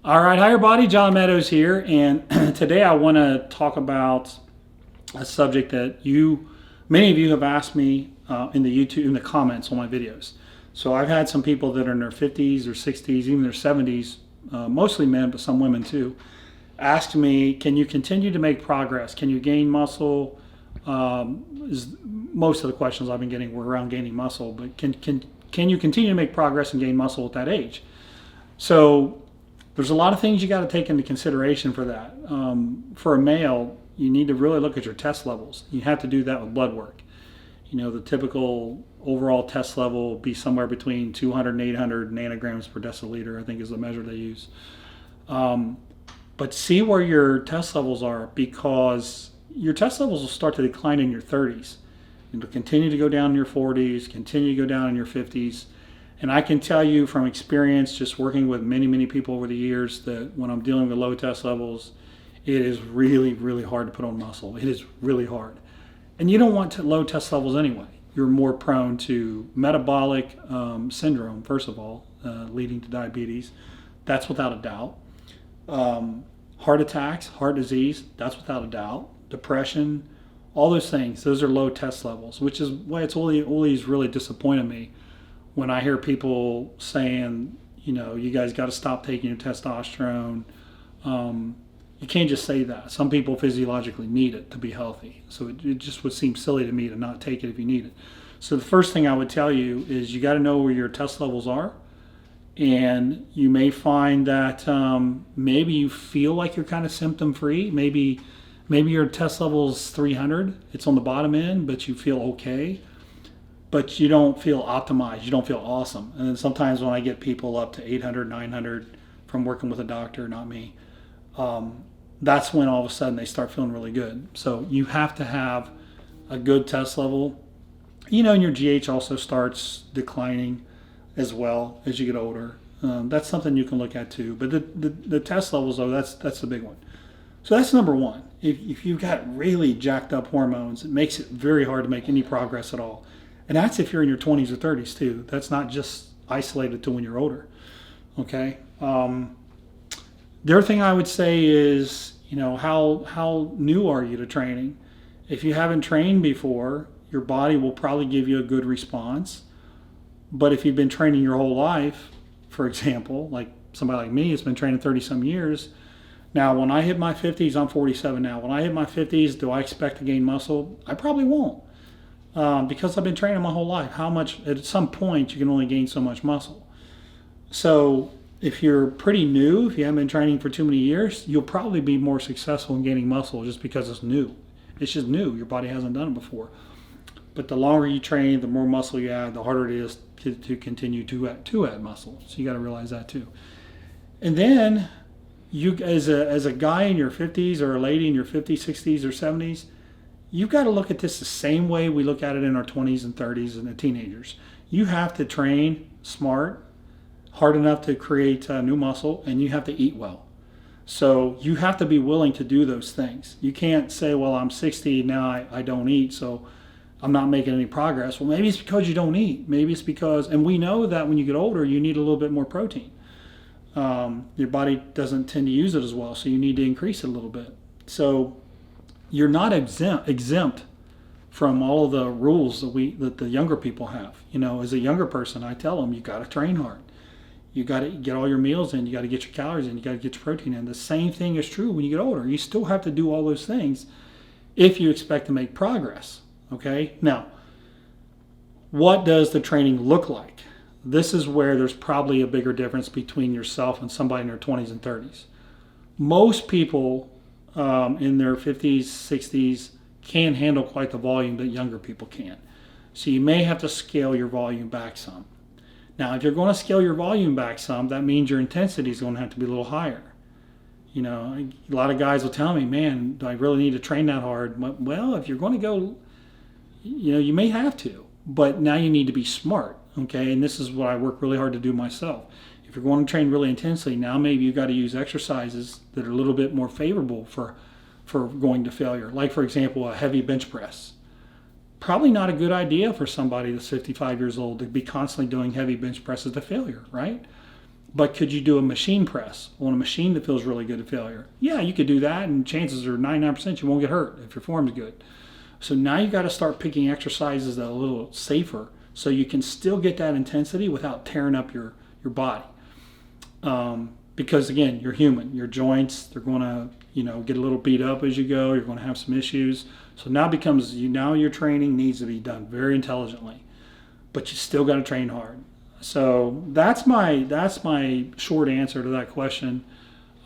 All right, hi everybody, John Meadows here, and today I want to talk about a subject that many of you have asked me in the comments on my videos. So I've had some people that are in their 50s or 60s, even their 70s, mostly men, but some women too, ask me, can you continue to make progress? Can you gain muscle? Most of the questions I've been getting were around gaining muscle, but can you continue to make progress and gain muscle at that age? So there's a lot of things you got to take into consideration for that. For a male, you need to really look at your test levels. You have to do that with blood work. You know, the typical overall test level will be somewhere between 200 and 800 nanograms per deciliter, I think is the measure they use. But see where your test levels are, because your test levels will start to decline in your 30s. It'll continue to go down in your 40s, continue to go down in your 50s. And I can tell you from experience, just working with many people over the years, that when I'm dealing with low test levels, it is really hard to put on muscle. It is really hard. And you don't want low test levels anyway. You're more prone to metabolic syndrome, first of all, leading to diabetes. That's without a doubt. Heart attacks, heart disease, that's without a doubt. Depression, all those things, those are low test levels, which is why it's always really disappointed me when I hear people saying, you know, you guys got to stop taking your testosterone. You can't just say that. Some people physiologically need it to be healthy. So it just would seem silly to me to not take it if you need it. So the first thing I would tell you is you got to know where your test levels are. And you may find that maybe you feel like you're kind of symptom free. Maybe your test level is 300. It's on the bottom end, but you feel okay. But you don't feel optimized, you don't feel awesome. And then sometimes when I get people up to 800, 900 from working with a doctor, not me, that's when all of a sudden they start feeling really good. So you have to have a good test level. You know, and your GH also starts declining as well as you get older. That's something you can look at too. But the test levels, though, that's the big one. So that's number one. If you've got really jacked up hormones, it makes it very hard to make any progress at all. And that's if you're in your 20s or 30s too. That's not just isolated to when you're older. Okay. The other thing I would say is, you know, how new are you to training? If you haven't trained before, your body will probably give you a good response. But if you've been training your whole life, for example, like somebody like me has been training 30 some years. Now, when I hit my 50s, I'm 47 now. When I hit my 50s, do I expect to gain muscle? I probably won't. Because I've been training my whole life. At some point, you can only gain so much muscle. So if you're pretty new, if you haven't been training for too many years, you'll probably be more successful in gaining muscle just because it's new. It's just new. Your body hasn't done it before. But the longer you train, the more muscle you add, the harder it is to continue to add muscle. So you got to realize that too. And then you, as a guy in your 50s or a lady in your 50s, 60s, or 70s, you've got to look at this the same way we look at it in our 20s and 30s and the teenagers. You have to train smart, hard enough to create new muscle, and you have to eat well. So you have to be willing to do those things. You can't say, well, I'm 60, now I don't eat, so I'm not making any progress. Well, maybe it's because you don't eat. Maybe it's because, and we know that when you get older, you need a little bit more protein. Your body doesn't tend to use it as well, so you need to increase it a little bit. So you're not exempt from all of the rules that the younger people have. You know, as a younger person, I tell them, you got to train hard. You got to get all your meals in. You got to get your calories in. You got to get your protein in. The same thing is true when you get older. You still have to do all those things if you expect to make progress. Okay? Now, what does the training look like? This is where there's probably a bigger difference between yourself and somebody in their 20s and 30s. Most people in their 50s, 60s can handle quite the volume that younger people can. So you may have to scale your volume back some. Now, if you're going to scale your volume back some, that means your intensity is going to have to be a little higher. You know, a lot of guys will tell me, man, do I really need to train that hard? Well, if you're going to go, you know, you may have to, but now you need to be smart, okay? And this is what I work really hard to do myself. If you're going to train really intensely, now maybe you've got to use exercises that are a little bit more favorable for going to failure. Like, for example, a heavy bench press. Probably not a good idea for somebody that's 55 years old to be constantly doing heavy bench presses to failure, right? But could you do a machine press on a machine that feels really good at failure? Yeah, you could do that, and chances are 99% you won't get hurt if your form's good. So now you got to start picking exercises that are a little safer so you can still get that intensity without tearing up your body. Because again, you're human. Your joints, they're going to get a little beat up as you go. You're going to have some issues. So now your training needs to be done very intelligently, but you still got to train hard. So that's my short answer to that question.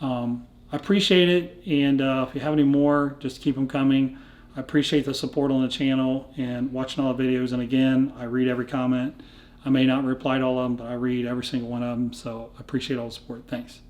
I appreciate it, and if you have any more, just keep them coming. I appreciate the support on the channel and watching all the videos. And again, I read every comment. I may not reply to all of them, but I read every single one of them. So I appreciate all the support. Thanks.